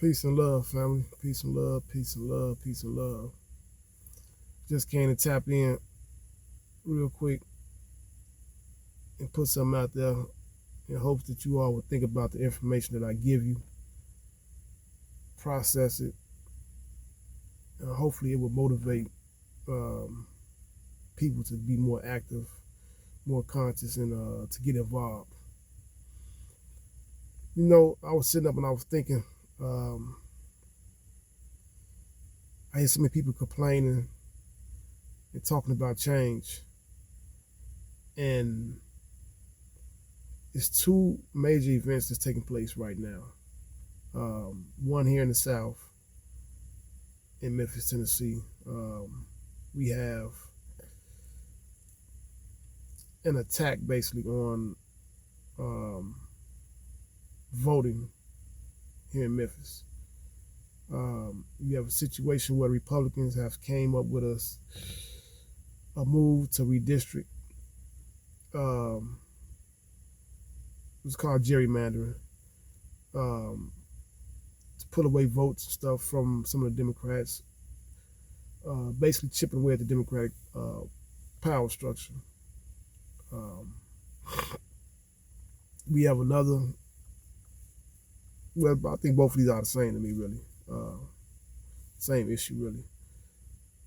Peace and love, family. Peace and love, peace and love, peace and love. Just came to tap in real quick and put something out there in hopes that you all would think about the information that I give you, process it, and hopefully it will motivate um, people to be more active, more conscious, and to get involved. You know, I was sitting up and I was thinking, um, I hear so many people complaining and talking about change. And it's two major events that's taking place right now. One here in the South, in Memphis, Tennessee. We have an attack basically on um, voting here in Memphis. You have a situation where Republicans have came up with a move to redistrict. It's called gerrymandering. To pull away votes and stuff from some of the Democrats, basically chipping away at the Democratic power structure. We have another. Well, I think both of these are the same to me, really. Same issue, really.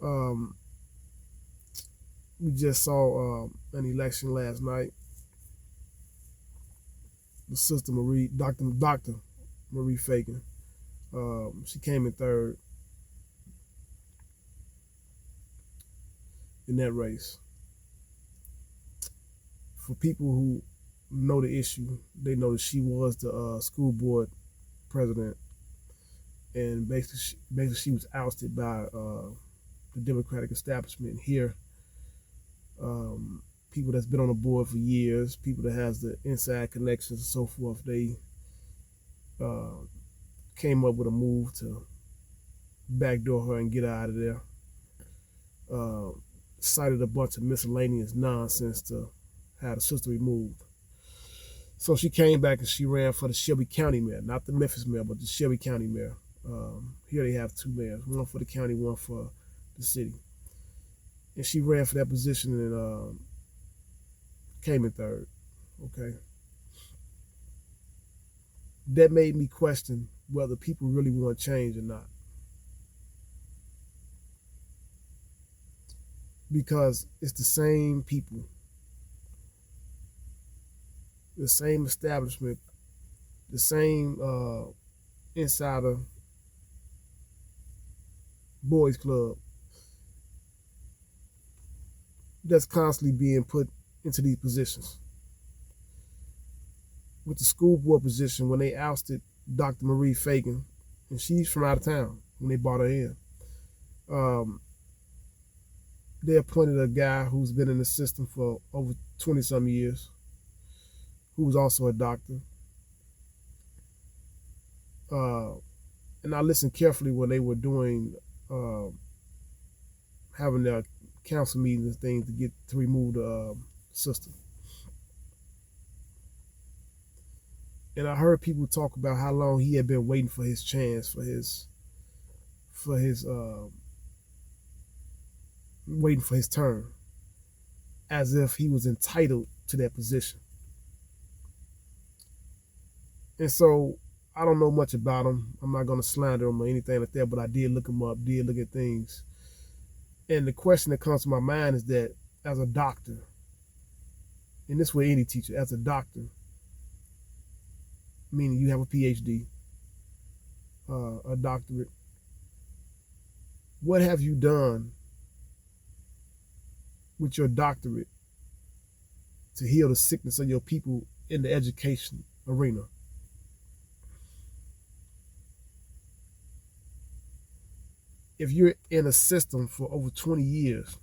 Um, we just saw an election last night. The sister Dr. Marie Fagan, she came in third in that race. For people who know the issue, they know that she was the school board president, and basically she was ousted by the Democratic establishment here. People that's been on the board for years, people that has the inside connections and so forth, they came up with a move to backdoor her and get her out of there. Cited a bunch of miscellaneous nonsense to have the sister removed. So she came back and she ran for the Shelby County mayor, not the Memphis mayor, but the Shelby County mayor. Here they have two mayors, one for the county, one for the city. And she ran for that position and came in third. Okay. That made me question whether people really want change or not. Because it's the same people, the same establishment, the same insider boys club that's constantly being put into these positions. With the school board position, when they ousted Dr. Marie Fagan, and she's from out of town when they brought her in, they appointed a guy who's been in the system for over 20 some years, who was also a doctor. And I listened carefully when they were doing, having their council meetings and things to remove the sister. And I heard people talk about how long he had been waiting for his chance, waiting for his turn, as if he was entitled to that position. And so I don't know much about him. I'm not going to slander him or anything like that, but I did look him up, did look at things. And the question that comes to my mind is that as a doctor, and this way any teacher, as a doctor, meaning you have a PhD, a doctorate, what have you done with your doctorate to heal the sickness of your people in the education arena? If you're in a system for over 20 years,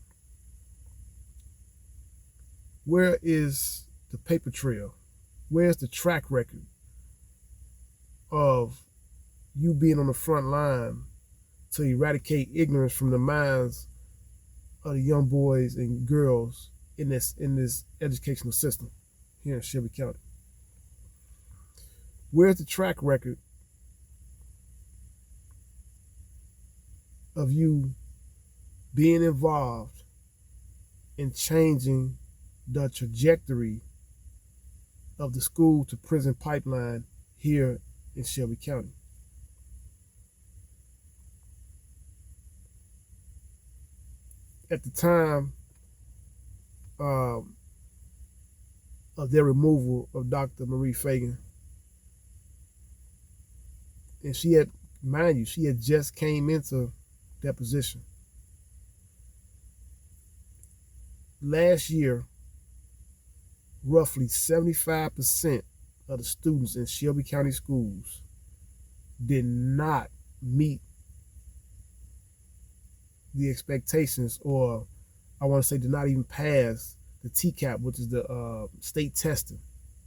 where is the paper trail? Where's the track record of you being on the front line to eradicate ignorance from the minds of the young boys and girls in this educational system here in Shelby County? Where's the track record of you being involved in changing the trajectory of the school to prison pipeline here in Shelby County. At the time of their removal of Dr. Marie Fagan, and she had, mind you, she had just came into that position. Last year, roughly 75% of the students in Shelby County schools did not meet the expectations, or I want to say did not even pass the TCAP, which is the state testing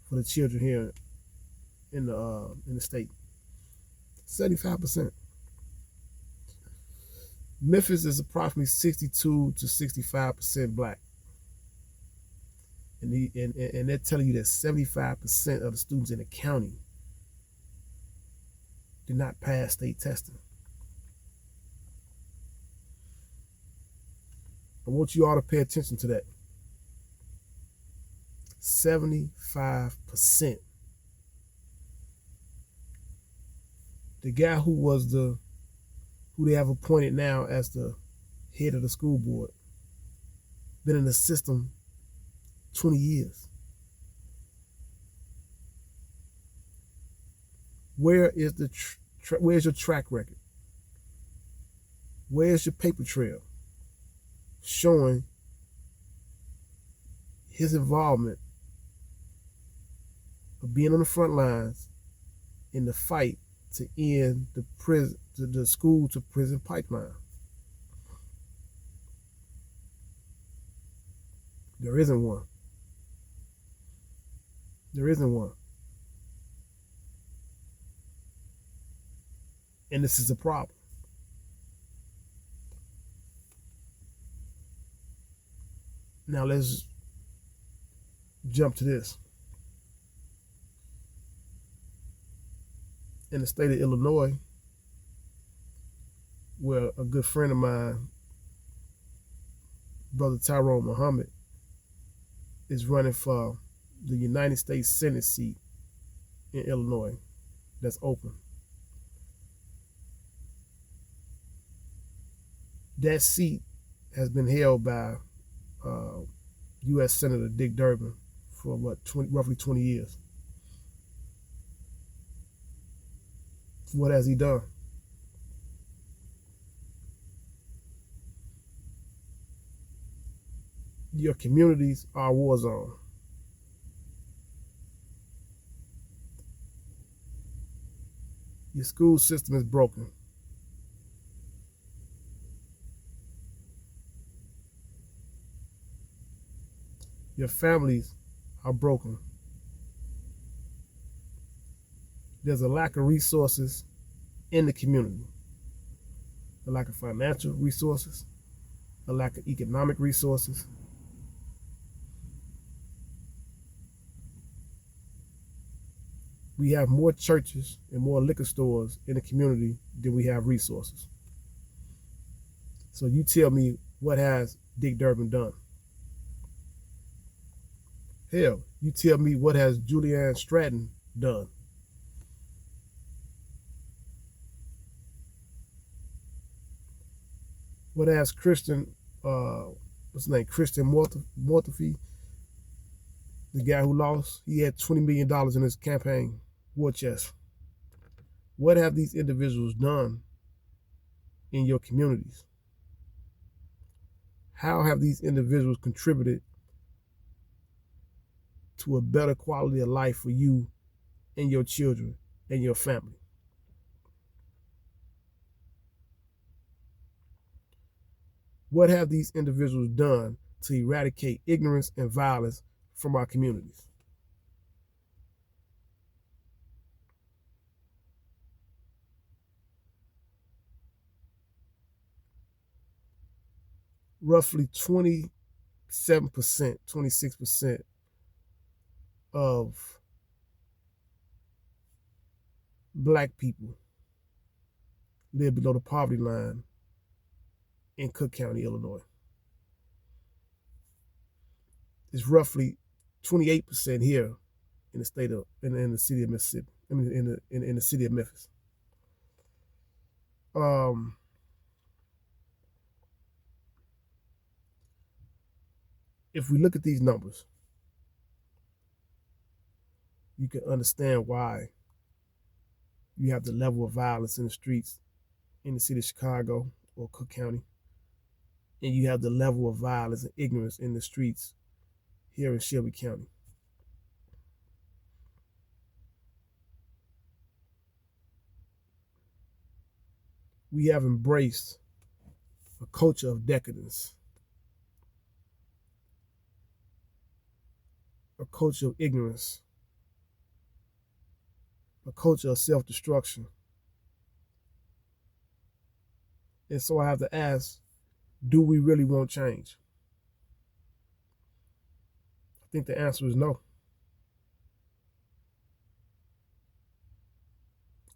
for the children here in the state. 75%. Memphis is approximately 62 to 65% black. And they're telling you that 75% of the students in the county did not pass state testing. I want you all to pay attention to that. 75%. The guy who they have appointed now as the head of the school board, been in the system 20 years. Where's your track record? Where's your paper trail showing his involvement of being on the front lines in the fight to end the school to prison pipeline? There isn't one. There isn't one. And this is a problem. Now let's jump to this. In the state of Illinois, where a good friend of mine, Brother Tyrone Muhammad, is running for the United States Senate seat in Illinois that's open. That seat has been held by U.S. Senator Dick Durbin for roughly 20 years. What has he done? Your communities are a war zone. Your school system is broken. Your families are broken. There's a lack of resources in the community. A lack of financial resources, a lack of economic resources. We have more churches and more liquor stores in the community than we have resources. So you tell me, what has Dick Durbin done? Hell, you tell me, what has Julianne Stratton done? What has Christian Mortafee, the guy who lost, he had $20 million in his campaign war chest. What have these individuals done in your communities? How have these individuals contributed to a better quality of life for you and your children and your family? What have these individuals done to eradicate ignorance and violence from our communities? Roughly 27%, 26% of black people live below the poverty line in Cook County, Illinois. It's roughly 28% here in the state of in the city of Mississippi. I mean, in the city of Memphis. Um, if we look at these numbers, you can understand why you have the level of violence in the streets in the city of Chicago or Cook County, and you have the level of violence and ignorance in the streets here in Shelby County. We have embraced a culture of decadence, a culture of ignorance, a culture of self-destruction. And so I have to ask, do we really want change? I think the answer is no.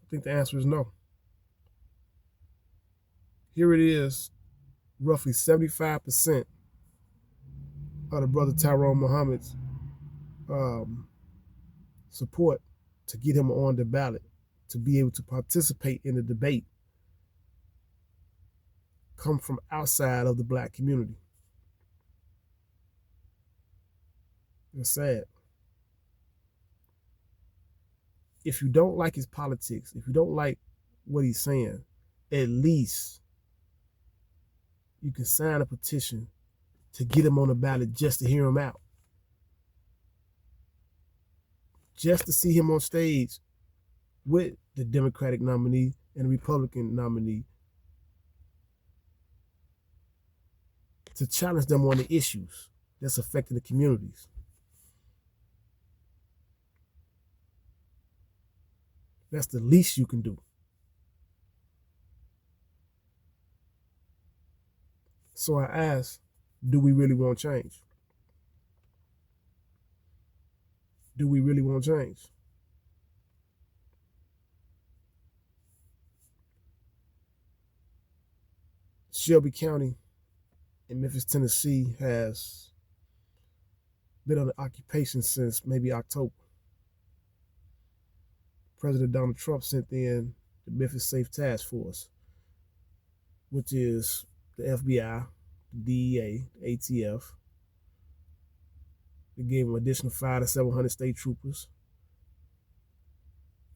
I think the answer is no. Here it is, roughly 75% of the brother Tyrone Muhammad's support to get him on the ballot, to be able to participate in the debate, come from outside of the black community. It's sad. If you don't like his politics, if you don't like what he's saying, at least you can sign a petition to get him on the ballot just to hear him out. Just to see him on stage with the Democratic nominee and the Republican nominee to challenge them on the issues that's affecting the communities. That's the least you can do. So I ask, do we really want change? Do we really want change? Shelby County in Memphis, Tennessee has been under occupation since maybe October. President Donald Trump sent in the Memphis Safe Task Force, which is the FBI, the DEA, the ATF. They gave him additional 500 to 700 state troopers,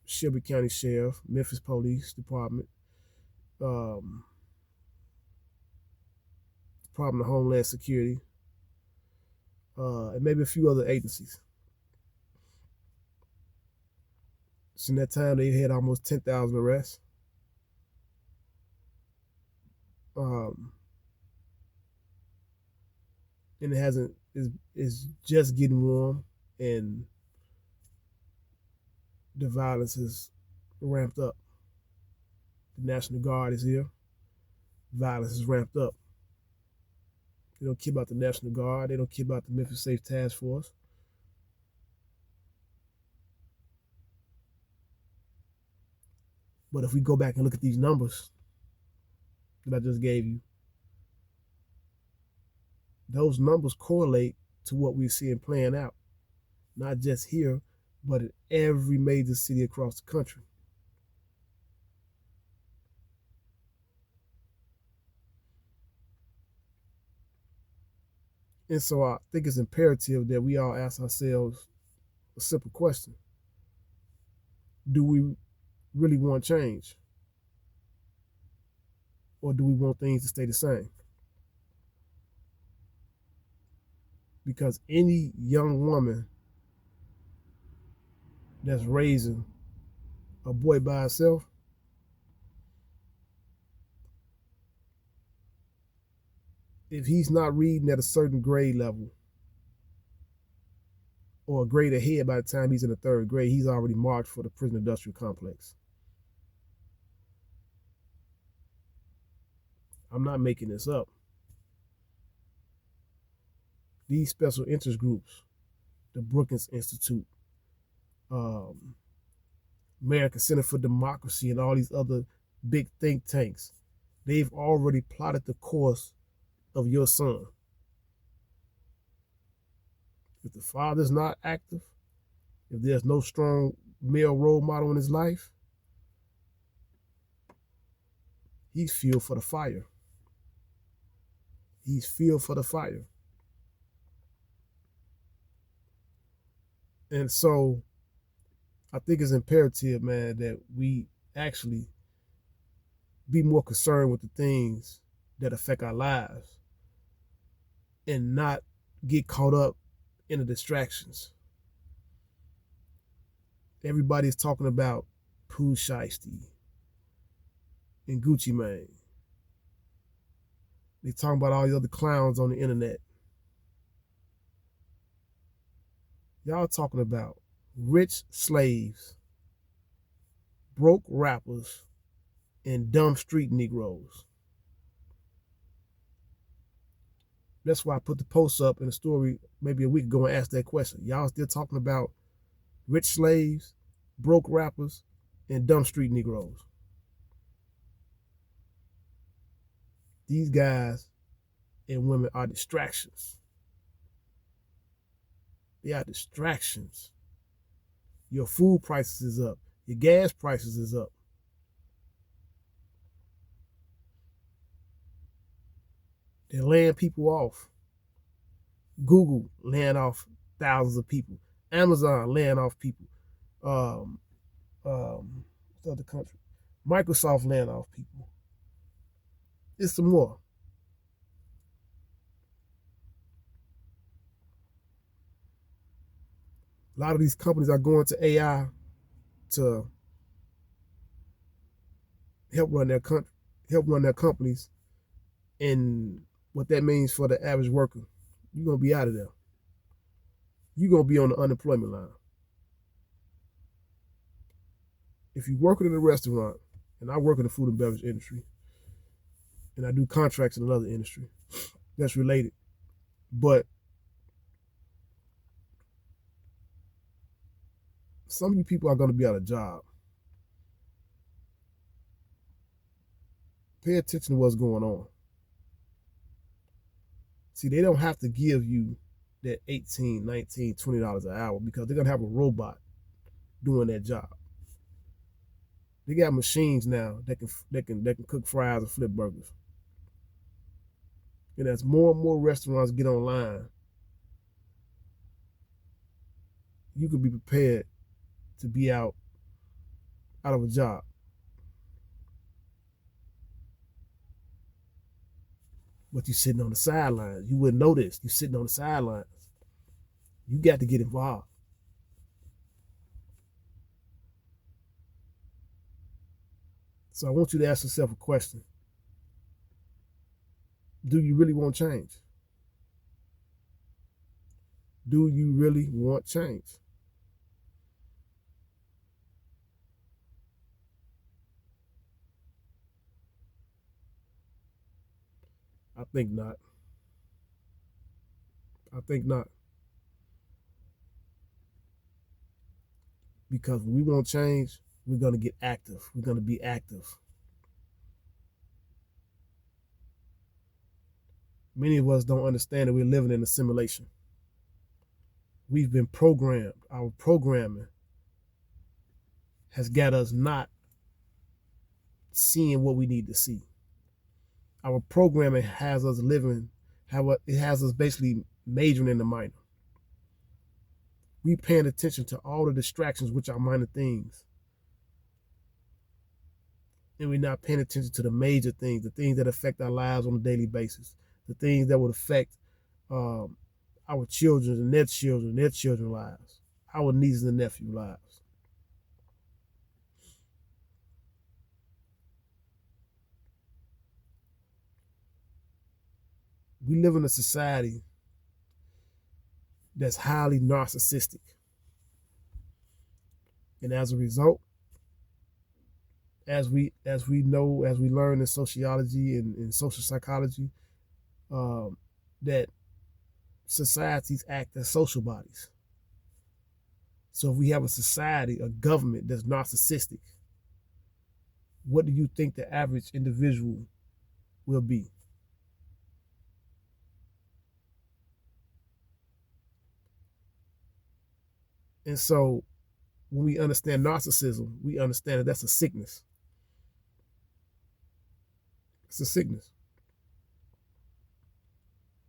Shelby County Sheriff, Memphis Police Department, Department of Homeland Security, and maybe a few other agencies. So in that time, they had almost 10,000 arrests. And it hasn't, is just getting warm, and the violence is ramped up. The National Guard is here. Violence is ramped up. They don't care about the National Guard. They don't care about the Memphis Safe Task Force. But if we go back and look at these numbers that I just gave you, those numbers correlate to what we're seeing playing out, not just here, but in every major city across the country. And so I think it's imperative that we all ask ourselves a simple question. Do we really want change? Or do we want things to stay the same? Because any young woman that's raising a boy by herself, if he's not reading at a certain grade level or a grade ahead by the time he's in the third grade, he's already marked for the prison industrial complex. I'm not making this up. These special interest groups, the Brookings Institute, American Center for Democracy, and all these other big think tanks, They've already plotted the course of your son. If the father's not active, if there's no strong male role model in his life, he's fuel for the fire. He's fuel for the fire. And so I think it's imperative, man, that we actually be more concerned with the things that affect our lives and not get caught up in the distractions. Everybody's talking about Pooh Shiesty and Gucci Mane. They talking about all the other clowns on the internet. Y'all talking about rich slaves, broke rappers, and dumb street Negroes. That's why I put the post up in the story maybe a week ago and asked that question. Y'all still talking about rich slaves, broke rappers, and dumb street Negroes. These guys and women are distractions. They are distractions. Your food prices is up. Your gas prices is up. They're laying people off. Google laying off thousands of people. Amazon laying off people. What's the other country? Microsoft laying off people. It's some more. A lot of these companies are going to AI to help run their companies, and what that means for the average worker, you're gonna be out of there. You're gonna be on the unemployment line. If you're working in a restaurant, and I work in the food and beverage industry, and I do contracts in another industry that's related, but some of you people are gonna be out of job. Pay attention to what's going on. See, they don't have to give you that $18, $19, $20 an hour because they're gonna have a robot doing that job. They got machines now that can cook fries and flip burgers. And as more and more restaurants get online, you can be prepared to be out of a job. But you're sitting on the sidelines. You wouldn't know this. You're sitting on the sidelines. You got to get involved. So I want you to ask yourself a question. Do you really want change? Do you really want change? I think not. I think not. Because when we want change, we're going to get active. We're going to be active. Many of us don't understand that we're living in a simulation. We've been programmed. Our programming has got us not seeing what we need to see. Our programming has us living, it has us basically majoring in the minor. We paying attention to all the distractions, which are minor things. And we're not paying attention to the major things, the things that affect our lives on a daily basis, the things that would affect our children and their children's lives, our nieces and nephews' lives. We live in a society that's highly narcissistic. And as a result, as we learn in sociology and in social psychology, that societies act as social bodies. So if we have a society, a government that's narcissistic, what do you think the average individual will be. And so when we understand narcissism, we understand that that's a sickness. It's a sickness.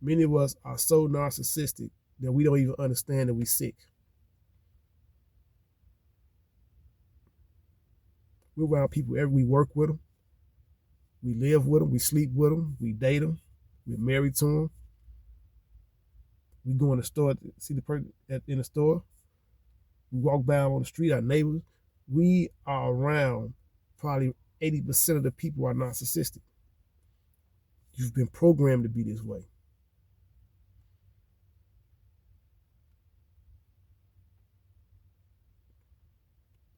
Many of us are so narcissistic that we don't even understand that we're sick. We're around people we work with them, we live with them, we sleep with them, we date them, we're married to them. We go in the store, see the person in the store. We walk by on the street, our neighbors. We are around probably 80% of the people are narcissistic. You've been programmed to be this way.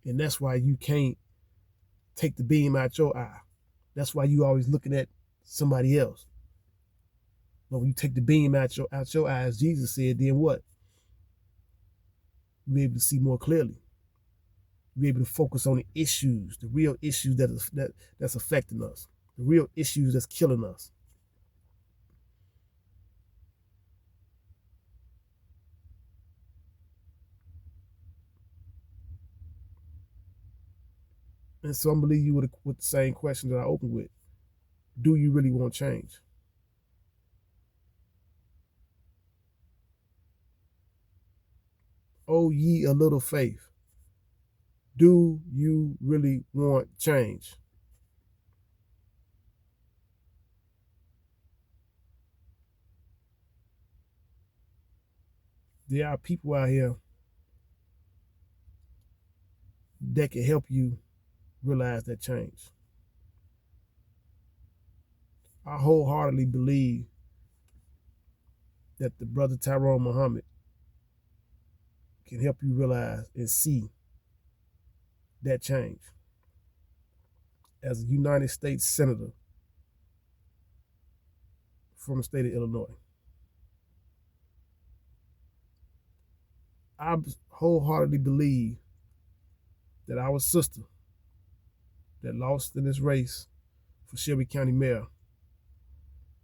And that's why you can't take the beam out your eye. That's why you always looking at somebody else. But when you take the beam out your eye, as Jesus said, then what? You'll be able to see more clearly. You'll be able to focus on the issues, the real issues that's affecting us, the real issues that's killing us. And so I'm going to leave you with the same question that I opened with. Do you really want change? Oh, ye a little faith. Do you really want change? There are people out here that can help you realize that change. I wholeheartedly believe that the brother Tyrone Muhammad can help you realize and see that change. As a United States Senator from the state of Illinois, I wholeheartedly believe that our sister that lost in this race for Shelby County Mayor,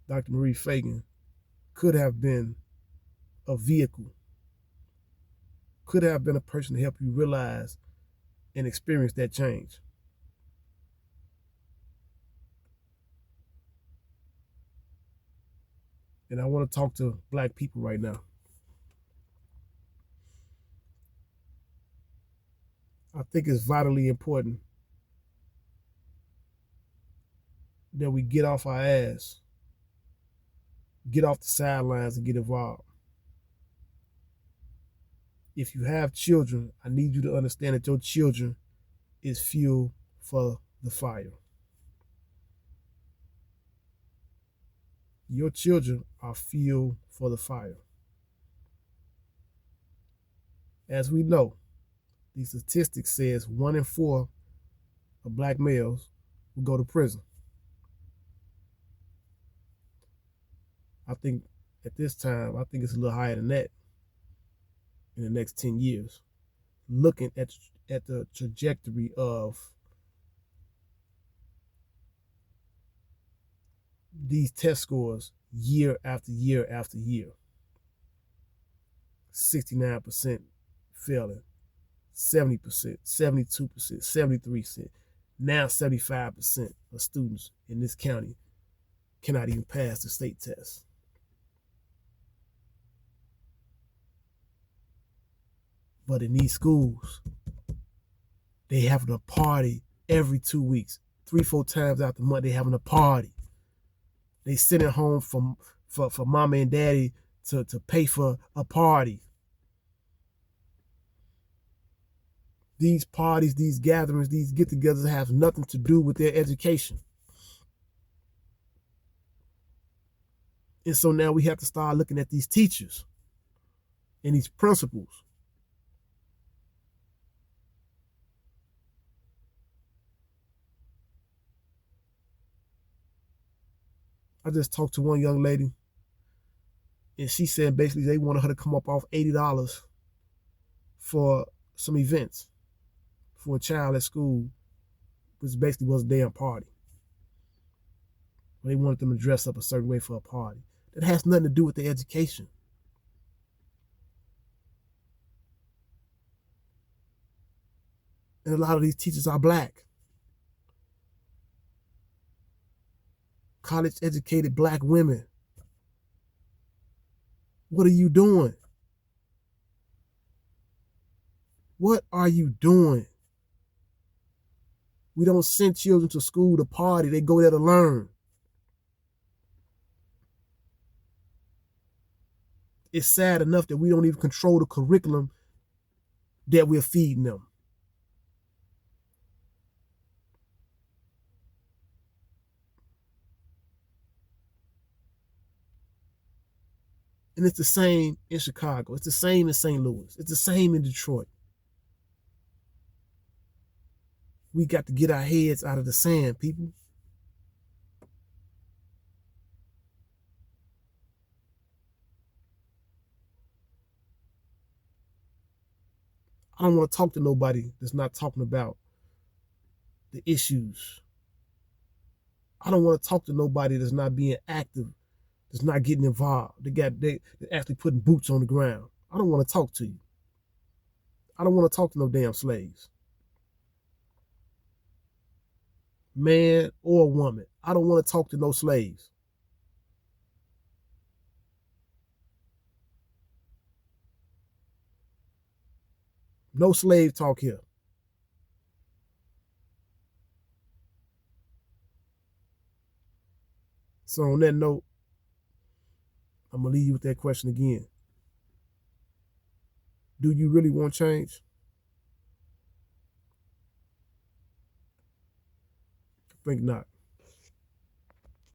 Dr. Marie Fagan, could have been a vehicle, could have been a person to help you realize and experience that change. And I want to talk to Black people right now. I think it's vitally important that we get off our ass, get off the sidelines and get involved. If you have children, I need you to understand that your children is fuel for the fire. Your children are fuel for the fire. As we know, the statistics says 1 in 4 of Black males will go to prison. I think at this time, I think it's a little higher than that in the next 10 years. Looking at the trajectory of these test scores year after year after year. 69% failing, 70%, 72%, 73%. Now 75% of students in this county cannot even pass the state test. But in these schools, they having a party every 2 weeks, 3-4 times out the month. They having a party. They sending home for mama and daddy to pay for a party. These parties, these gatherings, these get-togethers have nothing to do with their education. And so now we have to start looking at these teachers and these principals. I just talked to one young lady, and she said basically they wanted her to come up off $80 for some events for a child at school, which basically was a damn party. They wanted them to dress up a certain way for a party. That has nothing to do with their education. And a lot of these teachers are black. College educated black women. What are you doing? What are you doing? We don't send children to school to party. They go there to learn. It's sad enough that we don't even control the curriculum that we're feeding them. And it's the same in Chicago. It's the same in St. Louis. It's the same in Detroit. We got to get our heads out of the sand, people. I don't want to talk to nobody that's not talking about the issues. I don't want to talk to nobody that's not being active, that's not getting involved. They're actually putting boots on the ground. I don't want to talk to you. I don't want to talk to no damn slaves. Man or woman. I don't want to talk to no slaves. No slave talk here. So on that note, I'm going to leave you with that question again. Do you really want change? I think not.